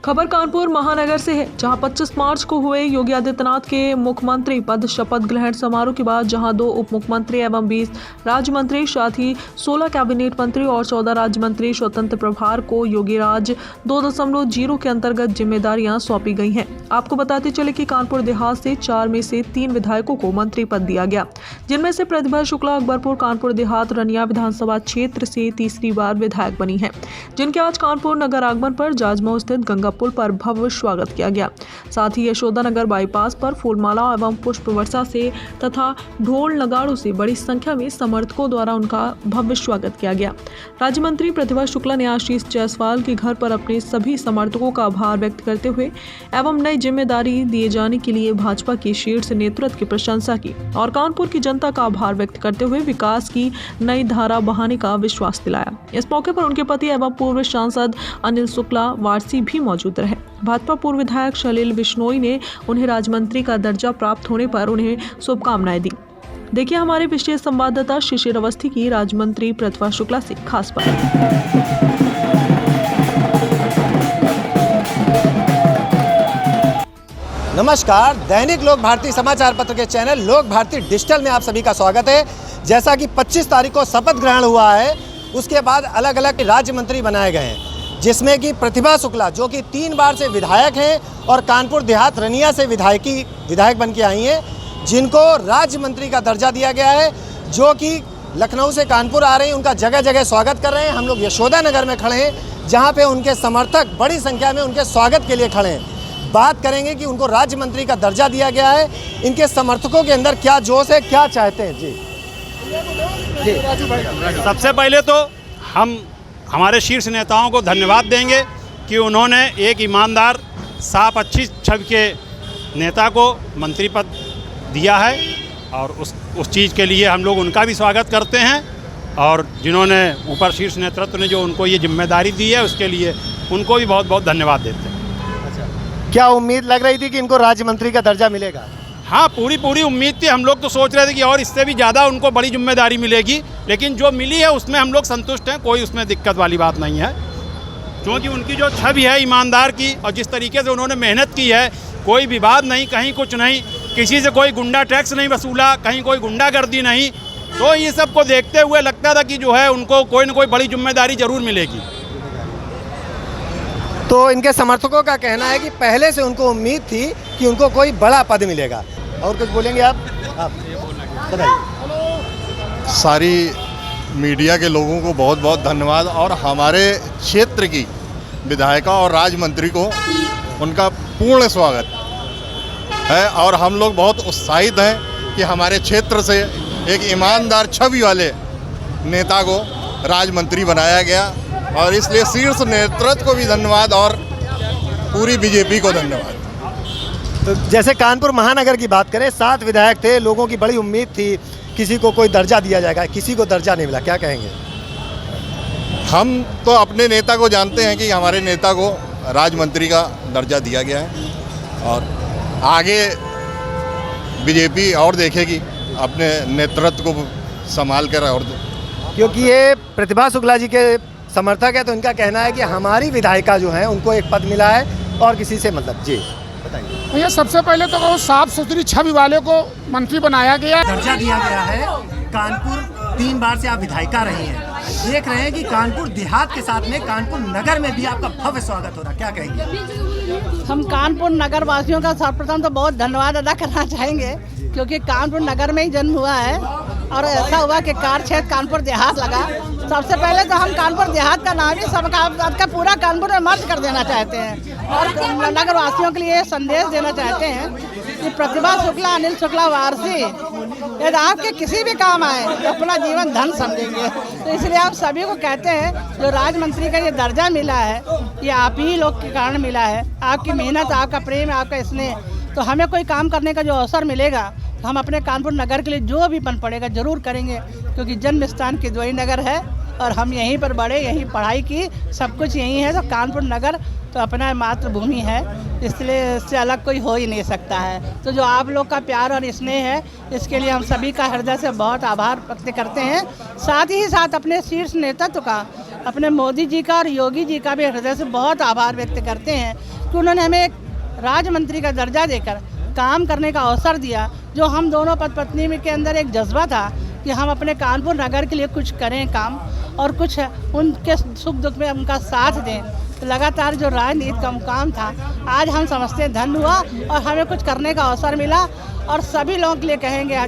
खबर कानपुर महानगर से है, जहां 25 मार्च को हुए योगी आदित्यनाथ के मुख्यमंत्री पद शपथ ग्रहण समारोह के बाद जहां 2 उप मुख्यमंत्री एवं 20 राज्य मंत्री, साथ ही 16 कैबिनेट मंत्री और 14 राज्य मंत्री स्वतंत्र प्रभार को योगी राज 2.0 के अंतर्गत जिम्मेदारियां सौंपी गई हैं। आपको बताते चले कि कानपुर देहात से 4 में से 3 विधायकों को मंत्री पद दिया गया, जिनमें से प्रतिभा शुक्ला अकबरपुर कानपुर देहात रनिया विधानसभा क्षेत्र से तीसरी बार विधायक बनी है, जिनके आज कानपुर नगर आगमन पर जाजमऊ स्थित गंगा पुल पर भव्य स्वागत किया गया। साथ ही यशोदा नगर बाईपास पर फूलमाला एवं पुष्प वर्षा से तथा ढोल नगाड़ों से बड़ी संख्या में समर्थकों द्वारा उनका भव्य स्वागत किया गया। राज्य मंत्री प्रतिभा शुक्ला ने आशीष जायसवाल के घर पर अपने सभी समर्थकों का आभार व्यक्त करते हुए एवं नई जिम्मेदारी दिए जाने के लिए भाजपा के शीर्ष नेतृत्व की प्रशंसा की और कानपुर की जनता का आभार व्यक्त करते हुए विकास की नई धारा बहाने का विश्वास दिलाया। इस मौके पर उनके पति एवं पूर्व सांसद अनिल शुक्ला वारसी भी मौजूद रहे। भाजपा पूर्व विधायक सलील बिश्नोई ने उन्हें राज्य मंत्री का दर्जा प्राप्त होने पर उन्हें शुभकामनाएं दी। देखिए हमारे विशेष संवाददाता शिशिर अवस्थी की राज्य मंत्री प्रतिभा शुक्ला से खास बात। नमस्कार, दैनिक लोक भारती समाचार पत्र के चैनल लोक भारती डिजिटल में आप सभी का स्वागत है। जैसा कि 25 तारीख को शपथ ग्रहण हुआ है, उसके बाद अलग अलग राज्य मंत्री बनाए गए हैं, जिसमें कि प्रतिभा शुक्ला जो कि 3 बार से विधायक हैं और कानपुर देहात रनिया से विधायक बन के आई हैं, जिनको राज्य मंत्री का दर्जा दिया गया है, जो कि लखनऊ से कानपुर आ रहे हैं। उनका जगह जगह स्वागत कर रहे हैं। हम लोग यशोदा नगर में खड़े हैं, जहाँ पे उनके समर्थक बड़ी संख्या में उनके स्वागत के लिए खड़े हैं। बात करेंगे कि उनको राज्य मंत्री का दर्जा दिया गया है, इनके समर्थकों के अंदर क्या जोश है, क्या चाहते हैं। जी सबसे पहले तो हम हमारे शीर्ष नेताओं को धन्यवाद देंगे कि उन्होंने एक ईमानदार, साफ, अच्छी छवि के नेता को मंत्री पद दिया है और उस चीज़ के लिए हम लोग उनका भी स्वागत करते हैं। और जिन्होंने ऊपर शीर्ष नेतृत्व ने जो उनको ये जिम्मेदारी दी है, उसके लिए उनको भी बहुत बहुत धन्यवाद देते हैं। क्या उम्मीद लग रही थी कि इनको राज्य मंत्री का दर्जा मिलेगा? हाँ, पूरी उम्मीद थी। हम लोग तो सोच रहे थे कि और इससे भी ज़्यादा उनको बड़ी जिम्मेदारी मिलेगी, लेकिन जो मिली है उसमें हम लोग संतुष्ट हैं। कोई उसमें दिक्कत वाली बात नहीं है, क्योंकि उनकी जो छवि है ईमानदार की और जिस तरीके से उन्होंने मेहनत की है, कोई विवाद नहीं, कहीं कुछ नहीं, किसी से कोई गुंडा टैक्स नहीं वसूला, कहीं कोई गुंडागर्दी नहीं। तो ये सब को देखते हुए लगता था कि जो है उनको कोई न कोई बड़ी जिम्मेदारी ज़रूर मिलेगी। तो इनके समर्थकों का कहना है कि पहले से उनको उम्मीद थी कि उनको कोई बड़ा पद मिलेगा। और कुछ बोलेंगे आप बताइए। सारी मीडिया के लोगों को बहुत बहुत धन्यवाद और हमारे क्षेत्र की विधायिका और राज्य मंत्री को उनका पूर्ण स्वागत है। और हम लोग बहुत उत्साहित हैं कि हमारे क्षेत्र से एक ईमानदार छवि वाले नेता को राज्य मंत्री बनाया गया, और इसलिए शीर्ष नेतृत्व को भी धन्यवाद और पूरी बीजेपी को धन्यवाद। तो जैसे कानपुर महानगर की बात करें, 7 विधायक थे, लोगों की बड़ी उम्मीद थी किसी को कोई दर्जा दिया जाएगा, किसी को दर्जा नहीं मिला, क्या कहेंगे? हम तो अपने नेता को जानते हैं कि हमारे नेता को राज्य मंत्री का दर्जा दिया गया है, और आगे बीजेपी और देखेगी, अपने नेतृत्व को संभाल कर। और क्योंकि ये प्रतिभा शुक्ला जी के समर्थक है, तो इनका कहना है कि हमारी विधायिका जो है उनको एक पद मिला है और किसी से मतलब। जी बताइए भैया, सबसे पहले तो साफ सुथरी छवि वाले को मंत्री बनाया गया, दर्जा दिया गया है। कानपुर 3 बार से आप विधायिका रही हैं, देख रहे हैं कि कानपुर देहात के साथ में कानपुर नगर में भी आपका भव्य स्वागत हो रहा, क्या कहेंगे? हम कानपुर नगर वासियों का सर्वप्रथम तो बहुत धन्यवाद अदा करना चाहेंगे, क्योंकि कानपुर नगर में ही जन्म हुआ है और ऐसा हुआ कि कार्य क्षेत्र कानपुर देहात लगा। सबसे पहले तो हम कानपुर देहात का नाम ही सबका पूरा कानपुर में मर्ज कर देना चाहते हैं और नगर वासियों के लिए संदेश देना चाहते हैं कि प्रतिभा शुक्ला, अनिल शुक्ला वारसी यदि आपके किसी भी काम आए तो अपना जीवन धन समझेंगे। तो इसलिए आप सभी को कहते हैं, जो राज्य मंत्री का ये दर्जा मिला है, ये आप ही लोग के कारण मिला है। आपकी मेहनत, आपका प्रेम, आपका स्नेह, तो हमें कोई काम करने का जो अवसर मिलेगा, हम अपने कानपुर नगर के लिए जो भी बन पड़ेगा जरूर करेंगे, क्योंकि जन्म स्थान किदवई नगर है और हम यहीं पर बढ़े, यहीं पढ़ाई की, सब कुछ यहीं है। तो कानपुर नगर तो अपना मातृभूमि है, इसलिए इससे अलग कोई हो ही नहीं सकता है। तो जो आप लोग का प्यार और स्नेह है, इसके लिए हम सभी का हृदय से बहुत आभार व्यक्त करते हैं। साथ ही साथ अपने शीर्ष नेतृत्व का, अपने मोदी जी का और योगी जी का भी हृदय से बहुत आभार व्यक्त करते हैं कि उन्होंने हमें एक राज्य मंत्री का दर्जा देकर काम करने का अवसर दिया। जो हम दोनों पति पत्नी में के अंदर एक जज्बा था कि हम अपने कानपुर नगर के लिए कुछ करें काम और कुछ उनके सुख दुख में उनका साथ दें। तो लगातार जो राजनीति का मुकाम था, आज हम समझते हैं धन्य हुआ और हमें कुछ करने का अवसर मिला। और सभी लोगों के लिए कहेंगे,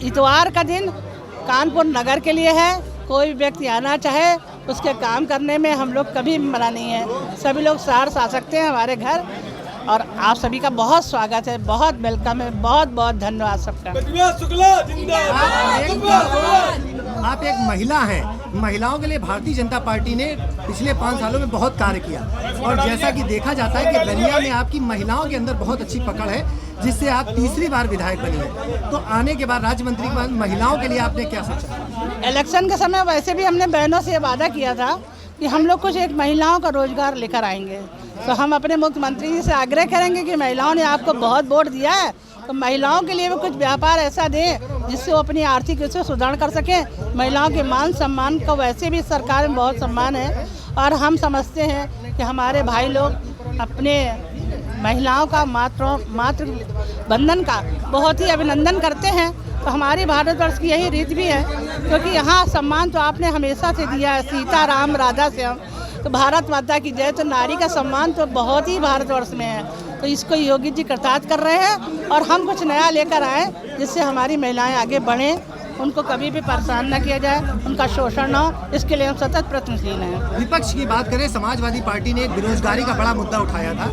इतवार का दिन कानपुर नगर के लिए है। कोई भी व्यक्ति आना चाहे उसके काम करने में हम लोग कभी मना नहीं है। सभी लोग सहर्ष आ सकते हैं हमारे घर और आप सभी का बहुत स्वागत है, बहुत वेलकम है, बहुत बहुत धन्यवाद सबका। आप एक महिला हैं, महिलाओं के लिए भारतीय जनता पार्टी ने पिछले 5 सालों में बहुत कार्य किया और जैसा कि देखा जाता है कि बलिया में आपकी महिलाओं के अंदर बहुत अच्छी पकड़ है, जिससे आप तीसरी बार विधायक बनी है। तो आने के बाद राज्य मंत्री के बाद महिलाओं के लिए आपने क्या सोचा? इलेक्शन के समय वैसे भी हमने बहनों से वादा किया था कि हम लोग कुछ एक महिलाओं का रोजगार लेकर आएंगे। तो हम अपने मुख्यमंत्री जी से आग्रह करेंगे कि महिलाओं ने आपको बहुत वोट दिया है, तो महिलाओं के लिए भी कुछ व्यापार ऐसा दें जिससे वो अपनी आर्थिक रूप से सुधार कर सकें। महिलाओं के मान सम्मान का वैसे भी सरकार में बहुत सम्मान है और हम समझते हैं कि हमारे भाई लोग अपने महिलाओं का मातृ बंधन का बहुत ही अभिनंदन करते हैं। तो हमारी भारतवर्ष की यही रीत भी है, क्योंकि यहाँ सम्मान तो आपने हमेशा से दिया है, सीता राम राधा से हम तो भारत माता की जय। तो नारी का सम्मान तो बहुत ही भारतवर्ष में है, तो इसको योगी जी कृतार्थ कर रहे हैं और हम कुछ नया लेकर आए जिससे हमारी महिलाएं आगे बढ़ें, उनको कभी भी परेशान न किया जाए, उनका शोषण न हो, इसके लिए हम सतत प्रयत्नशील हैं। विपक्ष की बात करें, समाजवादी पार्टी ने एक बेरोजगारी का बड़ा मुद्दा उठाया था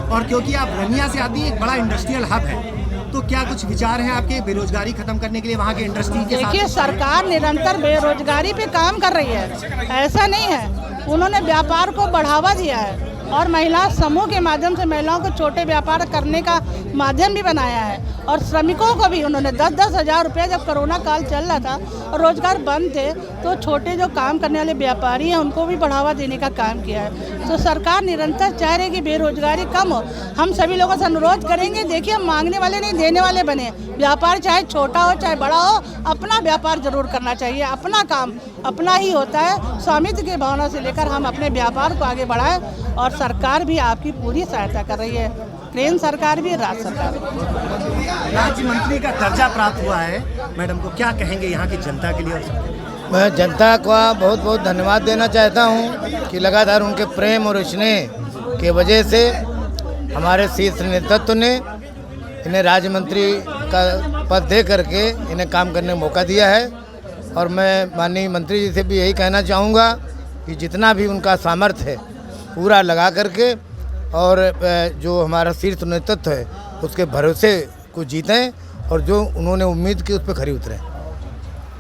और क्योंकि आप रनिया से आती हैं, एक बड़ा इंडस्ट्रियल हब है, तो क्या कुछ विचार हैं आपके बेरोजगारी खत्म करने के लिए वहाँ के इंडस्ट्री के साथ? देखिए, सरकार निरंतर बेरोजगारी पे काम कर रही है, ऐसा नहीं है। उन्होंने व्यापार को बढ़ावा दिया है और महिला समूह के माध्यम से महिलाओं को छोटे व्यापार करने का माध्यम भी बनाया है। और श्रमिकों को भी उन्होंने 10-10 हज़ार रुपये, जब कोरोना काल चल रहा था और रोजगार बंद थे, तो छोटे जो काम करने वाले व्यापारी हैं उनको भी बढ़ावा देने का काम किया है। तो सरकार निरंतर चाह रही है कि बेरोजगारी कम हो। हम सभी लोगों से अनुरोध करेंगे, देखिए हम मांगने वाले नहीं, देने वाले बने। व्यापार चाहे छोटा हो चाहे बड़ा हो, अपना व्यापार जरूर करना चाहिए। अपना काम अपना ही होता है। स्वामित्व की भावना से लेकर हम अपने व्यापार को आगे बढ़ाएं और सरकार भी आपकी पूरी सहायता कर रही है, केंद्र सरकार भी, राज्य सरकार भी। राज्य मंत्री का दर्जा प्राप्त हुआ है, मैडम को क्या कहेंगे यहाँ की जनता के लिए? और मैं जनता का बहुत बहुत धन्यवाद देना चाहता हूँ कि लगातार उनके प्रेम और स्नेह के वजह से हमारे शीर्ष नेतृत्व ने इन्हें राज्य मंत्री का पद दे करके इन्हें काम करने का मौका दिया है। और मैं माननीय मंत्री जी से भी यही कहना चाहूँगा कि जितना भी उनका सामर्थ्य है पूरा लगा करके और जो हमारा शीर्ष नेतृत्व है उसके भरोसे को जीतें और जो उन्होंने उम्मीद की उस पर खरी उतरें।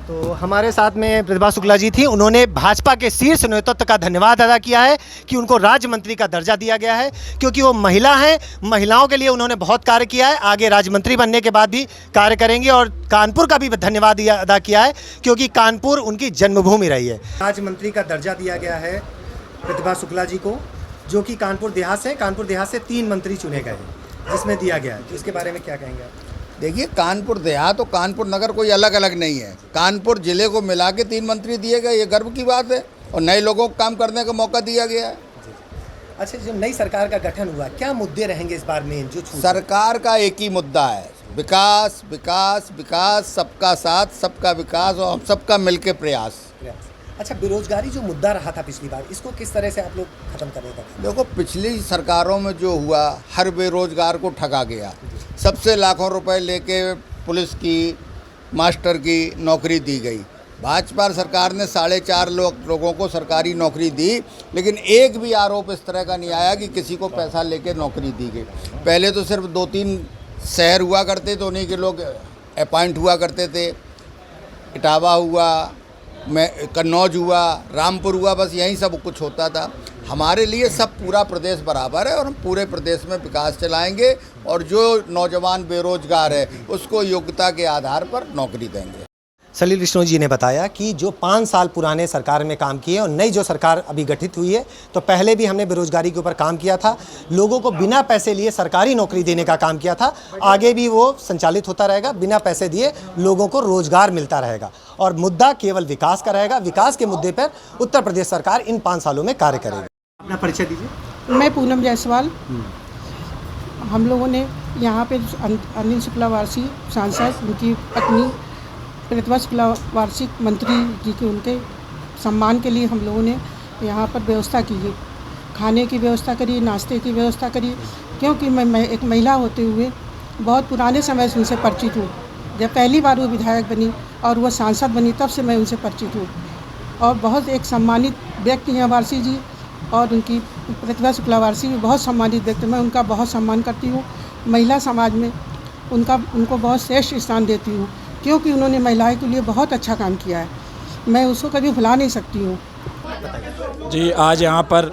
तो हमारे साथ में प्रतिभा शुक्ला जी थी, उन्होंने भाजपा के शीर्ष नेतृत्व का धन्यवाद अदा किया है कि उनको राज्य मंत्री का दर्जा दिया गया है, क्योंकि वो महिला हैं। महिलाओं के लिए उन्होंने बहुत कार्य किया है, आगे राज्य मंत्री बनने के बाद भी कार्य करेंगे। और कानपुर का भी धन्यवाद अदा किया है, क्योंकि कानपुर उनकी जन्मभूमि रही है। राज्य मंत्री का दर्जा दिया गया है प्रतिभा शुक्ला जी को, जो कि कानपुर देहात से, कानपुर देहात से 3 मंत्री चुने गए जिसमें दिया गया है। तो इसके बारे में क्या कहेंगे आप? देखिए, कानपुर देहात और कानपुर नगर कोई अलग अलग नहीं है। कानपुर जिले को मिला के 3 मंत्री दिए गए, ये गर्व की बात है और नए लोगों को काम करने का मौका दिया गया है। अच्छा, जो नई सरकार का गठन हुआ, क्या मुद्दे रहेंगे इस बार में? जो सरकार का एक ही मुद्दा है, विकास विकास विकास, सबका साथ सबका विकास और हम सबका मिलके प्रयास। अच्छा, बेरोजगारी जो मुद्दा रहा था पिछली बार, इसको किस तरह से आप लोग खत्म करने का? देखो, पिछली सरकारों में जो हुआ, हर बेरोजगार को ठगा गया। सबसे लाखों रुपए लेके पुलिस की, मास्टर की नौकरी दी गई। भाजपा सरकार ने 4.5 लोगों को सरकारी नौकरी दी, लेकिन एक भी आरोप इस तरह का नहीं आया कि किसी को पैसा लेके नौकरी दी गई। पहले तो सिर्फ 2-3 शहर हुआ करते थे, उन्हीं के लोग अपॉइंट हुआ करते थे। इटावा हुआ, कन्नौज हुआ, रामपुर हुआ, बस यही सब कुछ होता था। हमारे लिए सब पूरा प्रदेश बराबर है और हम पूरे प्रदेश में विकास चलाएंगे और जो नौजवान बेरोजगार है उसको योग्यता के आधार पर नौकरी देंगे। सलील विष्णु जी ने बताया कि जो 5 साल पुराने सरकार में काम किए और नई जो सरकार अभी गठित हुई है, तो पहले भी हमने बेरोजगारी के ऊपर काम किया था, लोगों को बिना पैसे लिए सरकारी नौकरी देने का काम किया था। आगे भी वो संचालित होता रहेगा, बिना पैसे दिए लोगों को रोजगार मिलता रहेगा और मुद्दा केवल विकास का रहेगा। विकास के मुद्दे पर उत्तर प्रदेश सरकार इन 5 सालों में कार्य करेगी। अपना परिचय दीजिए। मैं पूनम जायसवाल, हम लोगों ने यहाँ पे अनिल शुक्ला वारसी सांसद, उनकी पत्नी प्रतिभा शुक्ला वारसी मंत्री जी के उनके सम्मान के लिए हम लोगों ने यहाँ पर व्यवस्था की है। खाने की व्यवस्था करी, नाश्ते की व्यवस्था करी, क्योंकि मैं एक महिला होते हुए बहुत पुराने समय से उनसे परिचित हूँ। जब पहली बार वो विधायक बनी और वह सांसद बनी तब से मैं उनसे परिचित हूँ और बहुत एक सम्मानित व्यक्ति हैं वारसी जी, और उनकी प्रतिभा शुक्ला वारसी भी बहुत सम्मानित व्यक्ति। मैं उनका बहुत सम्मान करती हूँ। महिला समाज में उनको बहुत श्रेष्ठ स्थान देती हूँ, क्योंकि उन्होंने महिलाओं के लिए बहुत अच्छा काम किया है। मैं उसको कभी भुला नहीं सकती हूँ। जी, आज यहाँ पर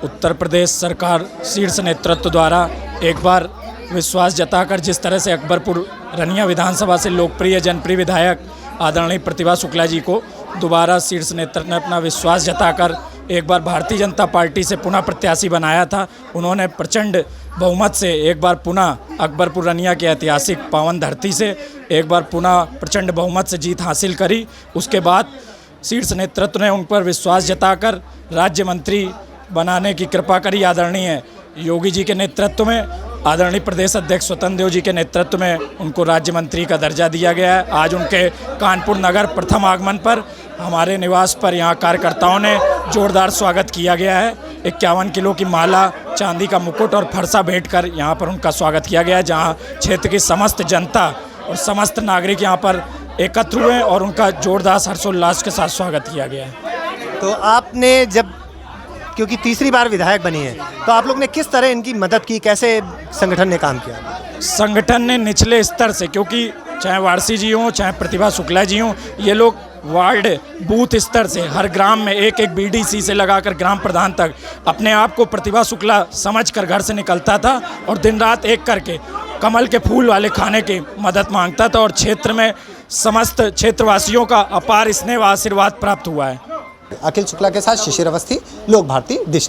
उत्तर प्रदेश सरकार शीर्ष नेतृत्व द्वारा एक बार विश्वास जताकर जिस तरह से अकबरपुर रनिया विधानसभा से लोकप्रिय जनप्रिय विधायक आदरणीय प्रतिभा शुक्ला जी को दोबारा शीर्ष नेतृत्व ने अपना विश्वास जताकर एक बार भारतीय जनता पार्टी से पुनः प्रत्याशी बनाया था। उन्होंने प्रचंड बहुमत से एक बार पुनः अकबरपुर रनिया की ऐतिहासिक पावन धरती से एक बार पुनः प्रचंड बहुमत से जीत हासिल करी। उसके बाद शीर्ष नेतृत्व ने उन पर विश्वास जताकर राज्य मंत्री बनाने की कृपा करी। आदरणीय योगी जी के नेतृत्व में, आदरणीय प्रदेश अध्यक्ष स्वतंत्र देव जी के नेतृत्व में उनको राज्य मंत्री का दर्जा दिया गया है। आज उनके कानपुर नगर प्रथम आगमन पर हमारे निवास पर यहाँ कार्यकर्ताओं ने जोरदार स्वागत किया गया है। 51 किलो की माला, चांदी का मुकुट और फरसा भेंट कर यहाँ पर उनका स्वागत किया गया है, जहाँ क्षेत्र की समस्त जनता और समस्त नागरिक यहाँ पर एकत्र हुए और उनका जोरदार हर्षोल्लास के साथ स्वागत किया गया है। तो आपने जब, क्योंकि तीसरी बार विधायक बनी है, तो आप लोग ने किस तरह इनकी मदद की, कैसे संगठन ने काम किया? संगठन ने निचले स्तर से, क्योंकि चाहे वारसी जी हों चाहे प्रतिभा शुक्ला जी हों, ये लोग वार्ड बूथ स्तर से हर ग्राम में एक एक बीडीसी से लगाकर ग्राम प्रधान तक अपने आप को प्रतिभा शुक्ला समझकर घर से निकलता था और दिन रात एक करके कमल के फूल वाले खाने की मदद मांगता था और क्षेत्र में समस्त क्षेत्रवासियों का अपार स्नेह व आशीर्वाद प्राप्त हुआ है। अखिल शुक्ला के साथ शिशिर अवस्थी, लोक भारती डिजिटल।